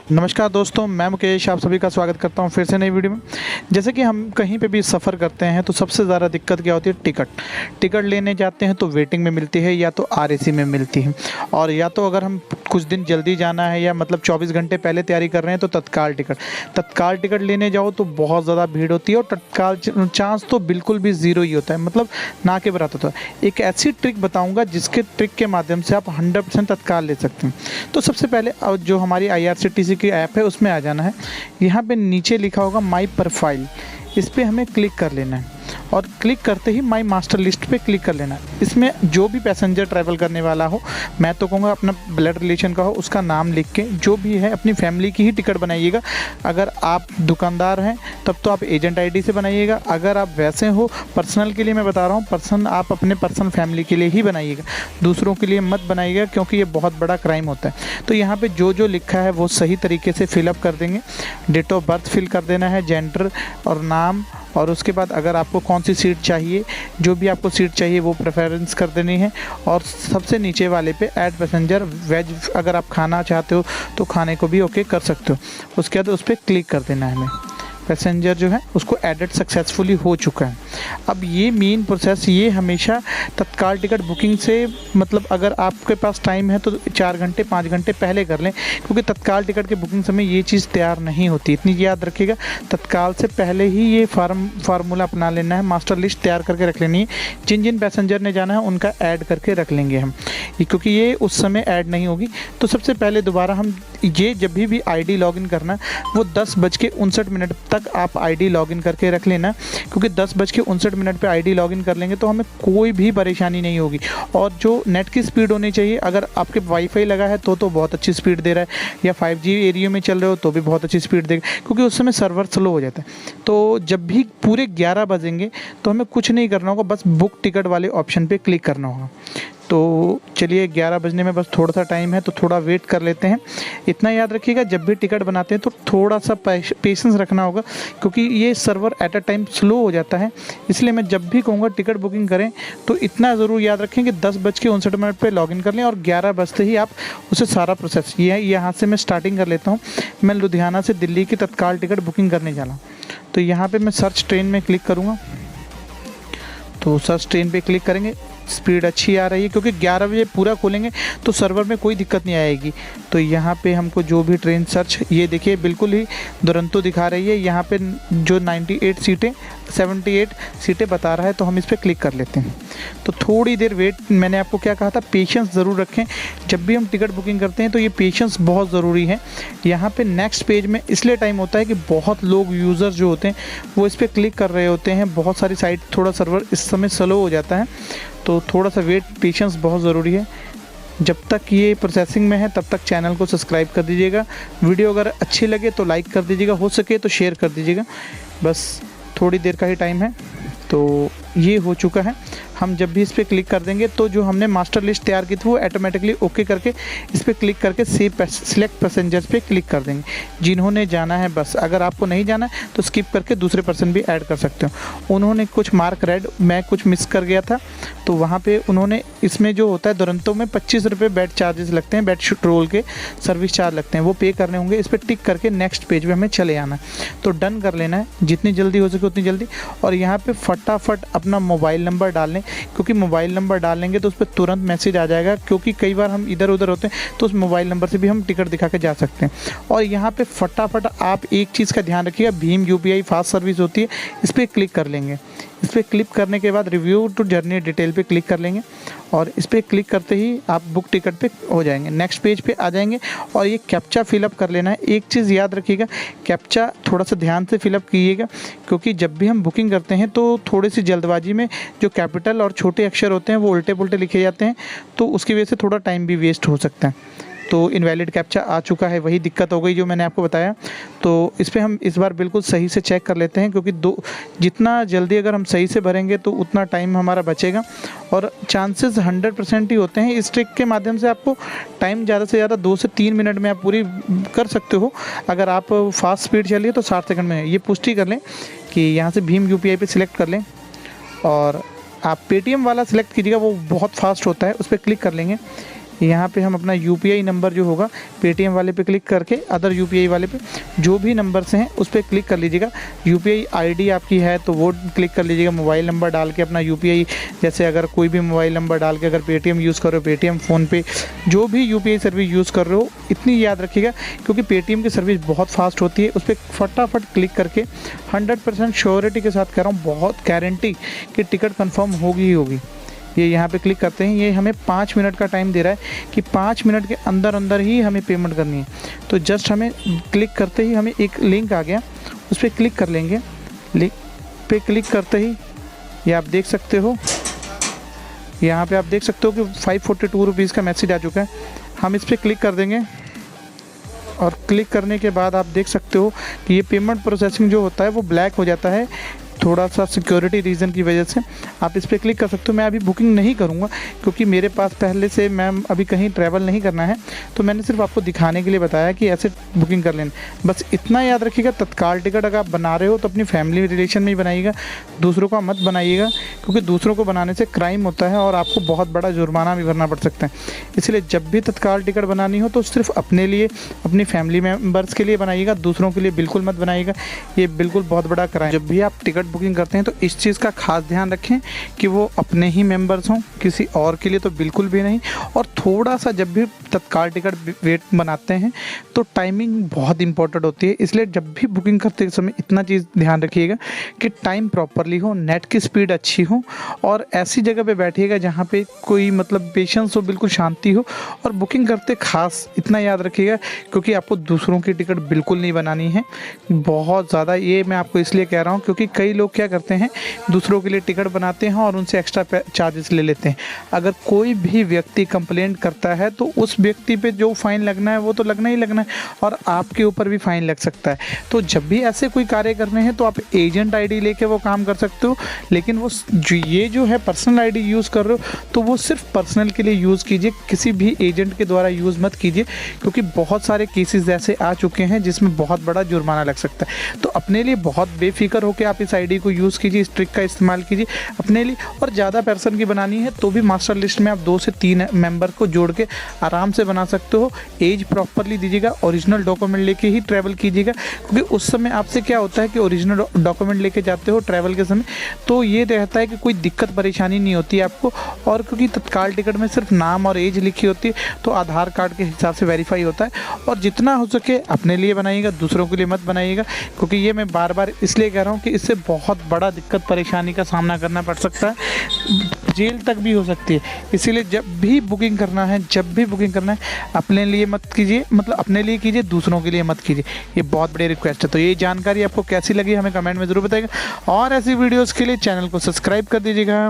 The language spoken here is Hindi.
नमस्कार दोस्तों, मैं मुकेश आप सभी का स्वागत करता हूं फिर से नई वीडियो में। जैसे कि हम कहीं पे भी सफ़र करते हैं तो सबसे ज़्यादा दिक्कत क्या होती है, टिकट लेने जाते हैं तो वेटिंग में मिलती है या तो आरएसी में मिलती है, और या तो अगर हम कुछ दिन जल्दी जाना है या मतलब 24 घंटे पहले तैयारी कर रहे हैं तो तत्काल टिकट लेने जाओ तो बहुत ज़्यादा भीड़ होती है और तत्काल चांस तो बिल्कुल भी ज़ीरो ही होता है, मतलब ना के बराबर होता है। एक ऐसी ट्रिक बताऊँगा जिसके ट्रिक के माध्यम से आप 100% तत्काल ले सकते हैं। तो सबसे पहले जो हमारी IRCTC की ऐप है उसमें आ जाना है। यहाँ पे नीचे लिखा होगा माई प्रोफाइल, इस पर हमें क्लिक कर लेना है और क्लिक करते ही माई मास्टर लिस्ट पे क्लिक कर लेना है। इसमें जो भी पैसेंजर ट्रैवल करने वाला हो, मैं तो कहूँगा अपना ब्लड रिलेशन का हो, उसका नाम लिख के जो भी है अपनी फैमिली की ही टिकट बनाइएगा। अगर आप दुकानदार हैं तब तो आप एजेंट ID से बनाइएगा। अगर आप वैसे हो पर्सनल के लिए मैं बता रहा हूँ, आप अपने पर्सनल फैमिली के लिए ही बनाइएगा, दूसरों के लिए मत बनाइएगा क्योंकि ये बहुत बड़ा क्राइम होता है। तो यहाँ पर जो लिखा है वो सही तरीके से फिलअप कर देंगे। डेट ऑफ बर्थ फिल कर देना है, जेंडर और नाम, और उसके बाद अगर आपको कौन सी सीट चाहिए, जो भी आपको सीट चाहिए वो प्रेफरेंस कर देनी है। और सबसे नीचे वाले पे ऐड पैसेंजर वेज, अगर आप खाना चाहते हो तो खाने को भी ओके कर सकते हो। उसके बाद उस पर क्लिक कर देना है हमें। पैसेंजर जो है उसको एडिट सक्सेसफुली हो चुका है। अब ये मेन प्रोसेस ये हमेशा तत्काल टिकट बुकिंग से, मतलब अगर आपके पास टाइम है तो 4 घंटे 5 घंटे पहले कर लें, क्योंकि तत्काल टिकट के बुकिंग समय ये चीज़ तैयार नहीं होती। इतनी याद रखिएगा, तत्काल से पहले ही ये फार्मूला अपना लेना है, मास्टर लिस्ट तैयार करके रख लेनी है। जिन पैसेंजर ने जाना है उनका ऐड करके रख लेंगे हम, क्योंकि ये उस समय ऐड नहीं होगी। तो सबसे पहले दोबारा हम ये जब भी ID लॉगिन करना वो 10:59 तक आप ID लॉगिन करके रख लेना, क्योंकि 10:59 पे ID लॉगिन कर लेंगे तो हमें कोई भी परेशानी नहीं होगी। और जो नेट की स्पीड होनी चाहिए, अगर आपके वाईफाई लगा है तो बहुत अच्छी स्पीड दे रहा है, या 5G एरिया में चल रहे हो तो भी बहुत अच्छी स्पीड देगा, क्योंकि उस समय सर्वर स्लो हो जाता है। तो जब भी पूरे 11 बजेंगे तो हमें कुछ नहीं करना होगा, बस बुक टिकट वाले ऑप्शन पे क्लिक करना होगा। तो चलिए 11 बजने में बस थोड़ा सा टाइम है तो थोड़ा वेट कर लेते हैं। इतना याद रखिएगा, जब भी टिकट बनाते हैं तो थोड़ा सा पेशेंस रखना होगा, क्योंकि ये server at a time slow हो जाता है। इसलिए मैं जब भी कहूँगा टिकट बुकिंग करें तो इतना ज़रूर याद रखें कि 10:59 पे लॉगिन कर लें और 11 बजते ही आप उसे सारा प्रोसेस, ये यहाँ से मैं स्टार्टिंग कर लेता हूँ। मैं लुधियाना से दिल्ली की तत्काल टिकट बुकिंग करने जा रहा हूँ, तो यहाँ पर मैं सर्च ट्रेन में क्लिक करूँगा। तो सर्च ट्रेन पे क्लिक करेंगे, स्पीड अच्छी आ रही है क्योंकि 11 बजे पूरा खोलेंगे तो सर्वर में कोई दिक्कत नहीं आएगी। तो यहाँ पे हमको जो भी ट्रेन सर्च, ये देखिए बिल्कुल ही दुरंतो दिखा रही है। यहाँ पे जो 78 सीटें बता रहा है, तो हम इस पर क्लिक कर लेते हैं। तो थोड़ी देर वेट, मैंने आपको क्या कहा था, पेशेंस ज़रूर रखें। जब भी हम टिकट बुकिंग करते हैं तो ये पेशेंस बहुत ज़रूरी है। यहाँ पे नेक्स्ट पेज में इसलिए टाइम होता है कि बहुत लोग यूज़र जो होते हैं वो इस पर क्लिक कर रहे होते हैं, बहुत सारी साइट, थोड़ा सर्वर इस समय स्लो हो जाता है, तो थोड़ा सा वेट, पेशेंस बहुत ज़रूरी है। जब तक ये प्रोसेसिंग में है तब तक चैनल को सब्सक्राइब कर दीजिएगा। वीडियो अगर अच्छी लगे तो लाइक कर दीजिएगा, हो सके तो शेयर कर दीजिएगा। बस थोड़ी देर का ही टाइम है, तो ये हो चुका है। हम जब भी इस पर क्लिक कर देंगे तो जो हमने मास्टर लिस्ट तैयार की थी वो ऑटोमेटिकली ओके करके इस पर क्लिक करके सिलेक्ट पैसेंजर्स पे क्लिक कर देंगे जिन्होंने जाना है। बस अगर आपको नहीं जाना है तो स्किप करके दूसरे पर्सन भी ऐड कर सकते हो। उन्होंने कुछ मार्क रेड, मैं कुछ मिस कर गया था, तो वहाँ पे उन्होंने, इसमें जो होता है दुरंतो में 25 रुपये बेड चार्जेस लगते हैं, बेड रोल के सर्विस चार्ज लगते हैं, वो पे करने होंगे। इस पर टिक करके नेक्स्ट पेज पे हमें चले आना है, तो डन कर लेना है जितनी जल्दी हो सके उतनी जल्दी। और यहाँ पे फटाफट अपना मोबाइल नंबर डाल लें, क्योंकि मोबाइल नंबर डालेंगे तो उस पर तुरंत मैसेज आ जाएगा, क्योंकि कई बार हम इधर उधर होते हैं तो उस मोबाइल नंबर से भी हम टिकट दिखा के जा सकते हैं। और यहाँ पे फटाफट आप एक चीज़ का ध्यान रखिएगा, भीम UPI फास्ट सर्विस होती है, इस पर क्लिक कर लेंगे। इस पर क्लिक करने के बाद रिव्यू टू जर्नी डिटेल पे क्लिक कर लेंगे, और इस पर क्लिक करते ही आप बुक टिकट पे हो जाएंगे, नेक्स्ट पेज पे आ जाएंगे। और ये कैप्चा फिलअप कर लेना है। एक चीज़ याद रखिएगा, कैप्चा थोड़ा सा ध्यान से फिलअप कीजिएगा, क्योंकि जब भी हम बुकिंग करते हैं तो थोड़ी सी जल्दबाजी में जो कैपिटल और छोटे अक्षर होते हैं वो उल्टे पुल्टे लिखे जाते हैं, तो उसकी वजह से थोड़ा टाइम भी वेस्ट हो सकता है। तो इनवैलिड कैप्चा आ चुका है, वही दिक्कत हो गई जो मैंने आपको बताया। तो इस पर हम इस बार बिल्कुल सही से चेक कर लेते हैं, क्योंकि जितना जल्दी अगर हम सही से भरेंगे तो उतना टाइम हमारा बचेगा, और चांसेस 100% ही होते हैं। इस ट्रिक के माध्यम से आपको टाइम ज़्यादा से ज़्यादा 2 से 3 मिनट में आप पूरी कर सकते हो। अगर आप फास्ट स्पीड चलिए तो 60 सेकंड में है। ये पुष्टि कर लें कि यहाँ से भीम UPI पे सिलेक्ट कर लें, और आप पेटीएम वाला सिलेक्ट कीजिएगा, वो बहुत फास्ट होता है, उस पर क्लिक कर लेंगे। यहाँ पे हम अपना यूपीआई नंबर जो होगा पेटीएम वाले पे क्लिक करके अदर यूपीआई वाले पे जो भी नंबर से हैं उस पर क्लिक कर लीजिएगा। यूपीआई आईडी आपकी है तो वो क्लिक कर लीजिएगा। मोबाइल नंबर डाल के अपना यूपीआई, जैसे अगर कोई भी मोबाइल नंबर डाल के अगर पेटीएम यूज़ कर रहे हो, पेटीएम, फ़ोनपे, जो भी यूपीआई सर्विस यूज़ कर रहे हो, इतनी याद रखिएगा क्योंकि पेटीएम की सर्विस बहुत फास्ट होती है। उस पर फटाफट क्लिक करके 100% श्योरिटी के साथ कह रहा हूँ, बहुत गारंटी कि टिकट कंफर्म होगी ही होगी। ये यहाँ पे क्लिक करते हैं, ये हमें 5 मिनट का टाइम दे रहा है कि 5 मिनट के अंदर अंदर ही हमें पेमेंट करनी है। तो जस्ट हमें क्लिक करते ही हमें एक लिंक आ गया, उस पर क्लिक कर लेंगे। लिंक पे क्लिक करते ही ये आप देख सकते हो, यहाँ पे आप देख सकते हो कि 542 रुपीज़ का मैसेज आ चुका है। हम इस पर क्लिक कर देंगे और क्लिक करने के बाद आप देख सकते हो कि ये पेमेंट प्रोसेसिंग जो होता है वो ब्लैक हो जाता है, थोड़ा सा सिक्योरिटी रीज़न की वजह से। आप इस पर क्लिक कर सकते हो। मैं अभी बुकिंग नहीं करूँगा क्योंकि मेरे पास पहले से मैं अभी कहीं ट्रैवल नहीं करना है, तो मैंने सिर्फ आपको दिखाने के लिए बताया कि ऐसे बुकिंग कर लेना। बस इतना याद रखिएगा, तत्काल टिकट अगर आप बना रहे हो तो अपनी फैमिली रिलेशन में ही बनाइएगा, दूसरों का मत बनाइएगा क्योंकि दूसरों को बनाने से क्राइम होता है और आपको बहुत बड़ा जुर्माना भी भरना पड़ सकता है। इसलिए जब भी तत्काल टिकट बनानी हो तो सिर्फ अपने लिए, अपनी फैमिली मेम्बर्स के लिए बनाइएगा, दूसरों के लिए बिल्कुल मत बनाइएगा। ये बिल्कुल बहुत बड़ा क्राइम। जब भी आप टिकट बुकिंग करते हैं तो इस चीज़ का खास ध्यान रखें कि वो अपने ही मेंबर्स हों, किसी और के लिए तो बिल्कुल भी नहीं। और थोड़ा सा जब भी तत्काल टिकट वेट बनाते हैं तो टाइमिंग बहुत इंपॉर्टेंट होती है, इसलिए जब भी बुकिंग करते समय इतना चीज़ ध्यान रखिएगा कि टाइम प्रॉपरली हो, नेट की स्पीड अच्छी हो और ऐसी जगह पे बैठिएगा जहाँ पे कोई मतलब पेशेंस हो, बिल्कुल शांति हो। और बुकिंग करते खास इतना याद रखिएगा क्योंकि आपको दूसरों की टिकट बिल्कुल नहीं बनानी है, बहुत ज़्यादा। ये मैं आपको इसलिए कह रहा हूँ क्योंकि कई लोग क्या करते हैं, दूसरों के लिए टिकट बनाते हैं और उनसे एक्स्ट्रा चार्जेस ले लेते हैं। अगर कोई भी व्यक्ति कंप्लेंट करता है तो उस व्यक्ति पे जो फ़ाइन लगना है वो तो लगना ही लगना है और आपके ऊपर भी फ़ाइन लग सकता है। तो जब भी ऐसे कोई कार्य करने हैं तो आप एजेंट आईडी लेके वो काम कर सकते हो, लेकिन वो ये जो है पर्सनल आईडी यूज़ कर रहे हो तो वो सिर्फ पर्सनल के लिए यूज़ कीजिए, किसी भी एजेंट के द्वारा यूज़ मत कीजिए क्योंकि बहुत सारे केसेस ऐसे आ चुके हैं जिसमें बहुत बड़ा जुर्माना लग सकता है। तो अपने लिए बहुत बेफिक्र होकर आप इस आईडी को यूज़ कीजिए, इस ट्रिक का इस्तेमाल कीजिए अपने लिए। और ज़्यादा पर्सन की बनानी है तो भी मास्टर लिस्ट में आप 2 से 3 मेंबर को जोड़ के आराम से बना सकते हो। एज प्रॉपरली दीजिएगा, ओरिजिनल डॉक्यूमेंट लेके ही ट्रैवल कीजिएगा क्योंकि उस समय आपसे क्या होता है कि ओरिजिनल डॉक्यूमेंट लेके जाते हो ट्रैवल के समय तो ये रहता है कि कोई दिक्कत परेशानी नहीं होती है आपको। और क्योंकि तत्काल टिकट में सिर्फ नाम और एज लिखी होती है तो आधार कार्ड के हिसाब से वेरीफाई होता है। और जितना हो सके अपने लिए बनाइएगा, दूसरों के लिए मत बनाइएगा क्योंकि ये मैं बार बार इसलिए कह रहा हूँ कि इससे बहुत बड़ा दिक्कत परेशानी का सामना करना पड़ सकता है, जेल तक भी हो सकती है। इसीलिए जब भी बुकिंग करना है अपने लिए मत कीजिए, मतलब अपने लिए कीजिए, दूसरों के लिए मत कीजिए। ये बहुत बड़ी रिक्वेस्ट है। तो ये जानकारी आपको कैसी लगी हमें कमेंट में ज़रूर बताइएगा और ऐसी वीडियोज़ के लिए चैनल को सब्सक्राइब कर दीजिएगा।